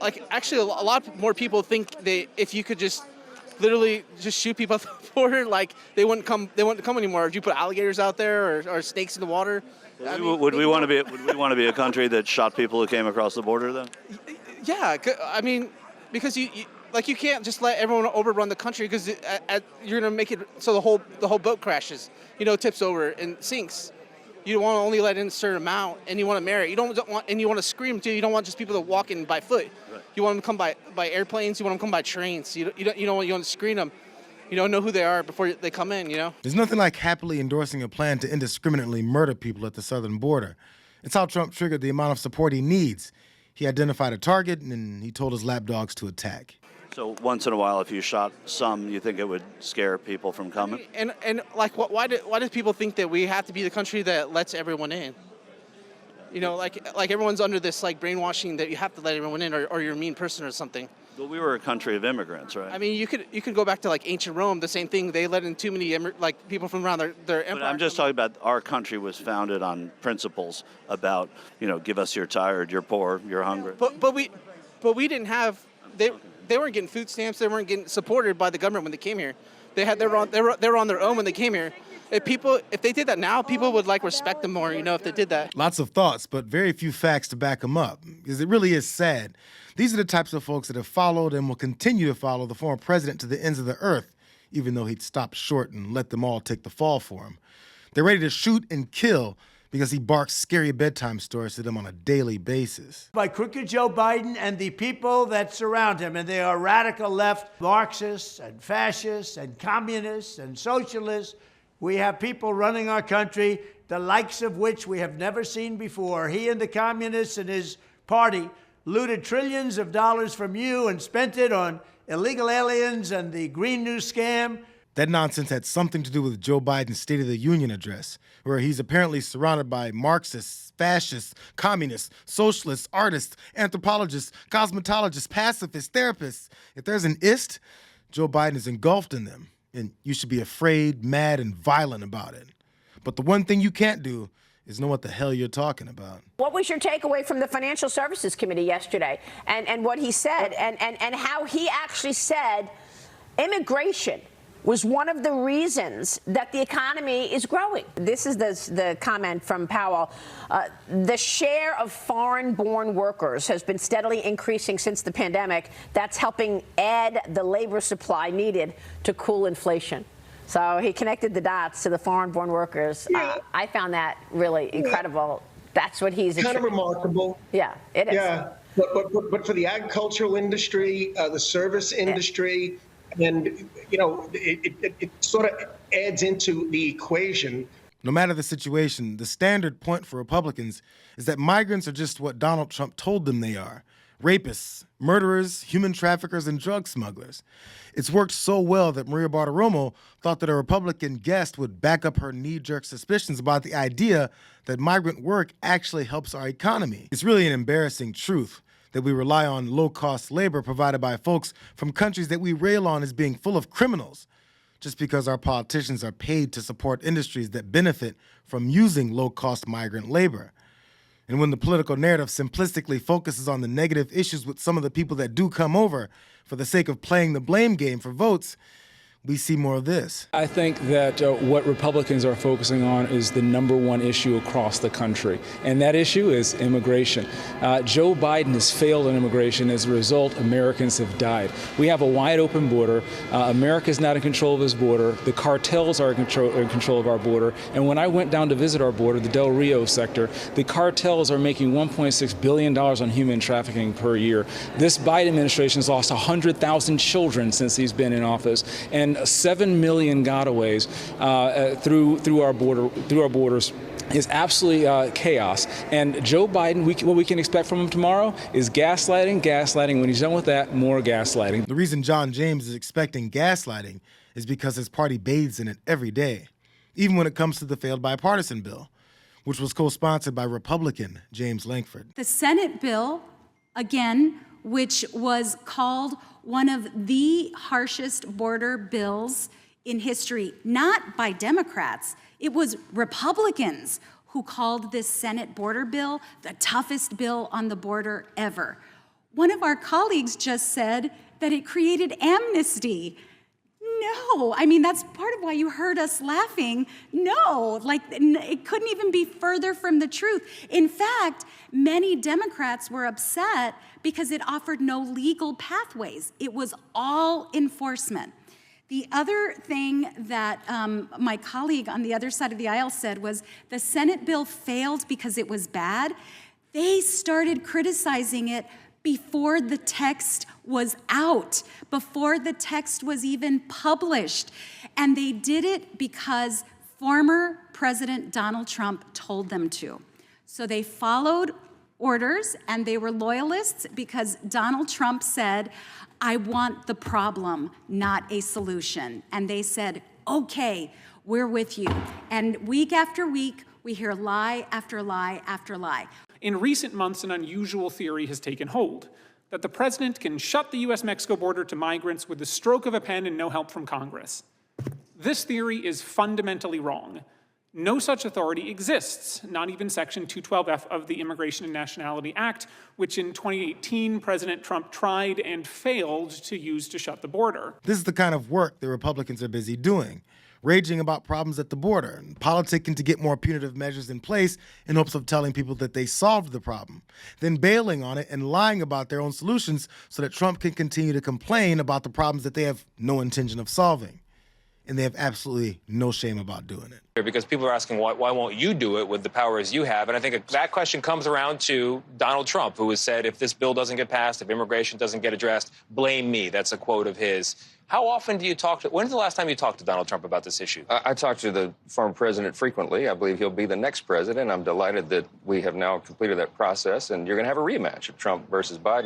like actually a lot more people think if you could just literally just shoot people at the border, like they wouldn't come anymore. If you put alligators out there or snakes in the water. Would we want to be a country that shot people who came across the border then? Yeah, I mean, because you can't just let everyone overrun the country because you're gonna make it so the whole boat crashes, tips over and sinks. You want to only let in a certain amount, and you want to merit. You don't want, and you want to scream too. You don't want just people to walk in by foot. Right. You want them to come by airplanes. You want them to come by trains. You want to screen them. You don't know who they are before they come in. There's nothing like happily endorsing a plan to indiscriminately murder people at the southern border. It's how Trump triggered the amount of support he needs. He identified a target, and he told his lapdogs to attack. So once in a while, if you shot some, you think it would scare people from coming? And like, why do people think that we have to be the country that lets everyone in? Like everyone's under this like brainwashing that you have to let everyone in, or you're a mean person or something. Well, we were a country of immigrants, right? I mean, you could go back to like ancient Rome. The same thing. They let in too many people from around their empire. But I'm just talking about our country was founded on principles about give us you're tired, you're poor, you're hungry. But we didn't have they weren't getting food stamps. They weren't getting supported by the government when they came here. They were on their own when they came here. If they did that now, people would respect them more. If they did that. Lots of thoughts, but very few facts to back them up. Because it really is sad. These are the types of folks that have followed and will continue to follow the former president to the ends of the earth, even though he'd stopped short and let them all take the fall for him. They're ready to shoot and kill because he barks scary bedtime stories to them on a daily basis. By crooked Joe Biden and the people that surround him, and they are radical left, Marxists and fascists and communists and socialists. We have people running our country, the likes of which we have never seen before. He and the communists and his party looted trillions of dollars from you and spent it on illegal aliens and the Green New scam. That nonsense had something to do with Joe Biden's State of the Union address, where he's apparently surrounded by Marxists, fascists, communists, socialists, artists, anthropologists, cosmetologists, pacifists, therapists. If there's an ist, Joe Biden is engulfed in them, and you should be afraid, mad, and violent about it. But the one thing you can't do is know what the hell you're talking about. What was your takeaway from the Financial Services Committee yesterday and what he said and how he actually said immigration was one of the reasons that the economy is growing? This is the comment from Powell. The share of foreign-born workers has been steadily increasing since the pandemic. That's helping add the labor supply needed to cool inflation. So he connected the dots to the foreign-born workers. Yeah. I found that really incredible. That's what he's kind of remarkable. Yeah, it is. Yeah, but for the agricultural industry, the service industry, and it sort of adds into the equation. No matter the situation, the standard point for Republicans is that migrants are just what Donald Trump told them they are: rapists, murderers, human traffickers, and drug smugglers. It's worked so well that Maria Bartiromo thought that a Republican guest would back up her knee-jerk suspicions about the idea that migrant work actually helps our economy. It's really an embarrassing truth that we rely on low-cost labor provided by folks from countries that we rail on as being full of criminals, just because our politicians are paid to support industries that benefit from using low-cost migrant labor. And when the political narrative simplistically focuses on the negative issues with some of the people that do come over for the sake of playing the blame game for votes, we see more of this. I think that what Republicans are focusing on is the number one issue across the country, and that issue is immigration. Joe Biden has failed on immigration. As a result, Americans have died. We have a wide open border. America is not in control of his border. The cartels are in control of our border. And when I went down to visit our border, the Del Rio sector, the cartels are making $1.6 billion on human trafficking per year. This Biden administration has lost 100,000 children since he's been in office, and 7 million gotaways through our borders is absolutely chaos. And Joe Biden, what we can expect from him tomorrow is gaslighting. When he's done with that, more gaslighting. The reason John James is expecting gaslighting is because his party bathes in it every day, even when it comes to the failed bipartisan bill, which was co-sponsored by Republican James Lankford. The Senate bill, again, which was called one of the harshest border bills in history, not by Democrats. It was Republicans who called this Senate border bill the toughest bill on the border ever. One of our colleagues just said that it created amnesty. No, I mean, that's part of why you heard us laughing. No, like it couldn't even be further from the truth. In fact, many Democrats were upset because it offered no legal pathways. It was all enforcement. The other thing that my colleague on the other side of the aisle said was the Senate bill failed because it was bad. They started criticizing it before the text was out, before the text was even published. And they did it because former President Donald Trump told them to. So they followed orders, and they were loyalists because Donald Trump said, I want the problem, not a solution. And they said, okay, we're with you. And week after week, we hear lie after lie after lie. In recent months, an unusual theory has taken hold, that the president can shut the U.S.-Mexico border to migrants with the stroke of a pen and no help from Congress. This theory is fundamentally wrong. No such authority exists, not even Section 212F of the Immigration and Nationality Act, which in 2018 President Trump tried and failed to use to shut the border. This is the kind of work the Republicans are busy doing, raging about problems at the border and politicking to get more punitive measures in place in hopes of telling people that they solved the problem, then bailing on it and lying about their own solutions so that Trump can continue to complain about the problems that they have no intention of solving. And they have absolutely no shame about doing it. Because people are asking, why won't you do it with the powers you have? And I think that question comes around to Donald Trump, who has said, if this bill doesn't get passed, if immigration doesn't get addressed, blame me. That's a quote of his. How often do you talk to, when's the last time you talked to Donald Trump about this issue? I talk to the former president frequently. I believe he'll be the next president. I'm delighted that we have now completed that process, and you're going to have a rematch of Trump versus Biden.